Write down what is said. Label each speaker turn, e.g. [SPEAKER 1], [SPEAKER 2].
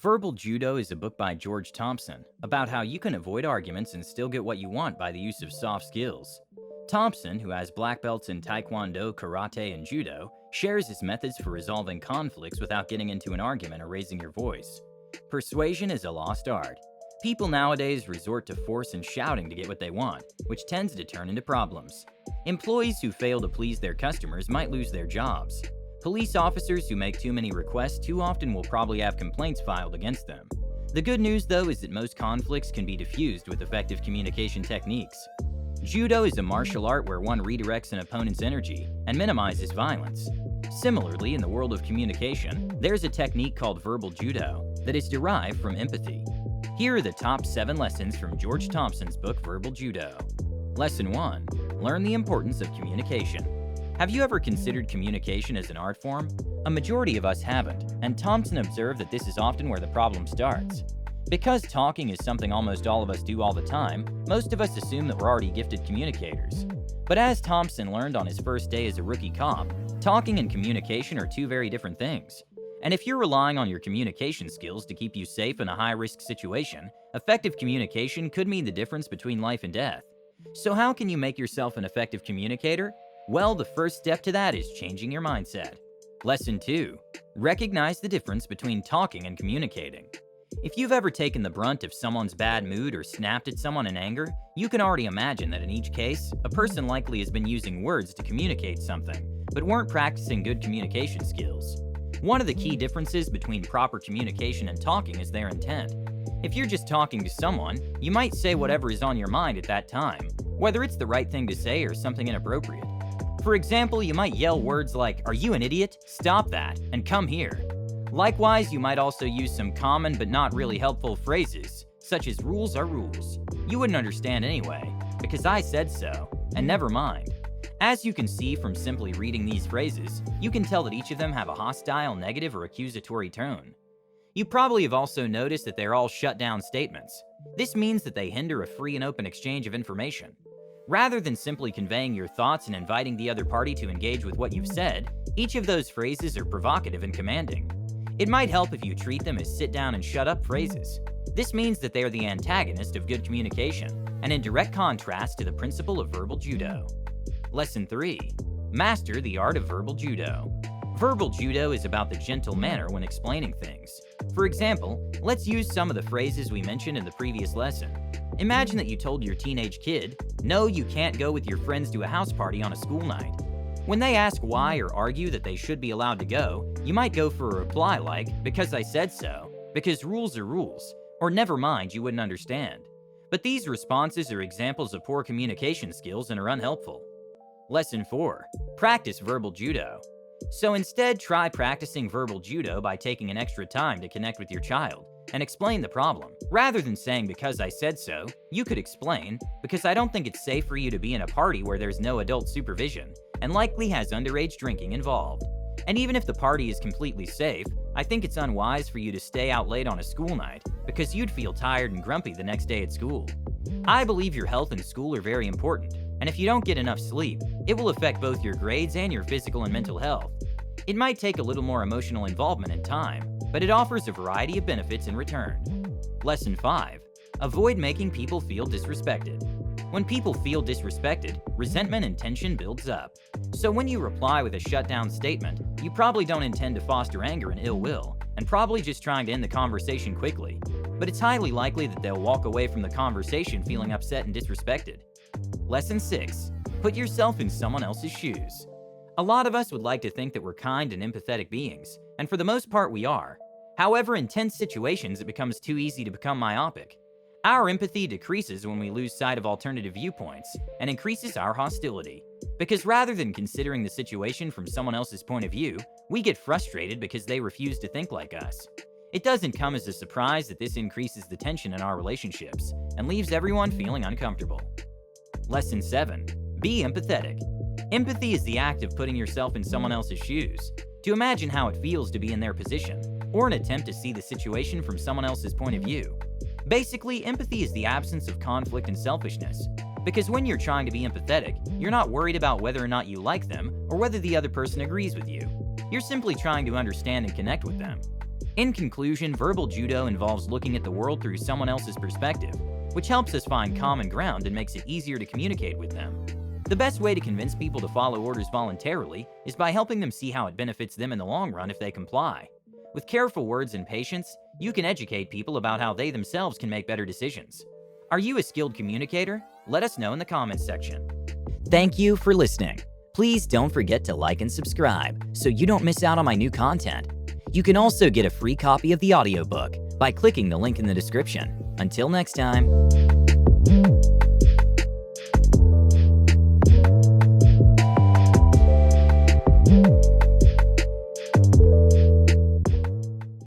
[SPEAKER 1] Verbal Judo is a book by George Thompson about how you can avoid arguments and still get what you want by the use of soft skills. Thompson, who has black belts in taekwondo, karate, and judo, shares his methods for resolving conflicts without getting into an argument or raising your voice. Persuasion is a lost art. People nowadays resort to force and shouting to get what they want, which tends to turn into problems. Employees who fail to please their customers might lose their jobs. Police officers who make too many requests too often will probably have complaints filed against them. The good news, though, is that most conflicts can be diffused with effective communication techniques. Judo is a martial art where one redirects an opponent's energy and minimizes violence. Similarly, in the world of communication, there's a technique called Verbal Judo that is derived from empathy. Here are the top 7 lessons from George Thompson's book Verbal Judo. Lesson 1. Learn the importance of communication. Have you ever considered communication as an art form? A majority of us haven't, and Thompson observed that this is often where the problem starts. Because talking is something almost all of us do all the time, most of us assume that we're already gifted communicators. But as Thompson learned on his first day as a rookie cop, talking and communication are two very different things. And if you're relying on your communication skills to keep you safe in a high-risk situation, effective communication could mean the difference between life and death. So how can you make yourself an effective communicator? Well, the first step to that is changing your mindset. Lesson 2. Recognize the difference between talking and communicating. If you've ever taken the brunt of someone's bad mood or snapped at someone in anger, you can already imagine that in each case, a person likely has been using words to communicate something, but weren't practicing good communication skills. One of the key differences between proper communication and talking is their intent. If you're just talking to someone, you might say whatever is on your mind at that time, whether it's the right thing to say or something inappropriate. For example, you might yell words like, "Are you an idiot? Stop that, and come here." Likewise, you might also use some common but not really helpful phrases, such as "rules are rules. You wouldn't understand anyway, because I said so, and never mind." As you can see from simply reading these phrases, you can tell that each of them have a hostile, negative, or accusatory tone. You probably have also noticed that they're all shut-down statements. This means that they hinder a free and open exchange of information. Rather than simply conveying your thoughts and inviting the other party to engage with what you've said, each of those phrases are provocative and commanding. It might help if you treat them as sit-down and shut-up phrases. This means that they are the antagonist of good communication, and in direct contrast to the principle of verbal judo. Lesson 3. Master the art of verbal judo. Verbal judo is about the gentle manner when explaining things. For example, let's use some of the phrases we mentioned in the previous lesson. Imagine that you told your teenage kid, "No, you can't go with your friends to a house party on a school night." When they ask why or argue that they should be allowed to go, you might go for a reply like, "Because I said so," "Because rules are rules," or "Never mind, you wouldn't understand." But these responses are examples of poor communication skills and are unhelpful. Lesson 4. Practice verbal judo. So instead, try practicing verbal judo by taking an extra time to connect with your child and explain the problem. Rather than saying, "Because I said so," you could explain, "Because I don't think it's safe for you to be in a party where there's no adult supervision and likely has underage drinking involved. And even if the party is completely safe, I think it's unwise for you to stay out late on a school night because you'd feel tired and grumpy the next day at school. I believe your health and school are very important, and if you don't get enough sleep, it will affect both your grades and your physical and mental health. It might take a little more emotional involvement and time, but it offers a variety of benefits in return." Lesson 5. Avoid making people feel disrespected. When people feel disrespected, resentment and tension builds up. So when you reply with a shut-down statement, you probably don't intend to foster anger and ill will, and probably just trying to end the conversation quickly. But it's highly likely that they'll walk away from the conversation feeling upset and disrespected. Lesson 6. Put yourself in someone else's shoes. A lot of us would like to think that we're kind and empathetic beings, and for the most part we are. However, in tense situations it becomes too easy to become myopic. Our empathy decreases when we lose sight of alternative viewpoints, and increases our hostility. Because rather than considering the situation from someone else's point of view, we get frustrated because they refuse to think like us. It doesn't come as a surprise that this increases the tension in our relationships, and leaves everyone feeling uncomfortable. Lesson 7. Be empathetic. Empathy is the act of putting yourself in someone else's shoes, to imagine how it feels to be in their position, or an attempt to see the situation from someone else's point of view. Basically, empathy is the absence of conflict and selfishness, because when you're trying to be empathetic, you're not worried about whether or not you like them or whether the other person agrees with you. You're simply trying to understand and connect with them. In conclusion, verbal judo involves looking at the world through someone else's perspective, which helps us find common ground and makes it easier to communicate with them. The best way to convince people to follow orders voluntarily is by helping them see how it benefits them in the long run if they comply. With careful words and patience, you can educate people about how they themselves can make better decisions. Are you a skilled communicator? Let us know in the comments section. Thank you for listening. Please don't forget to like and subscribe so you don't miss out on my new content. You can also get a free copy of the audiobook by clicking the link in the description. Until next time.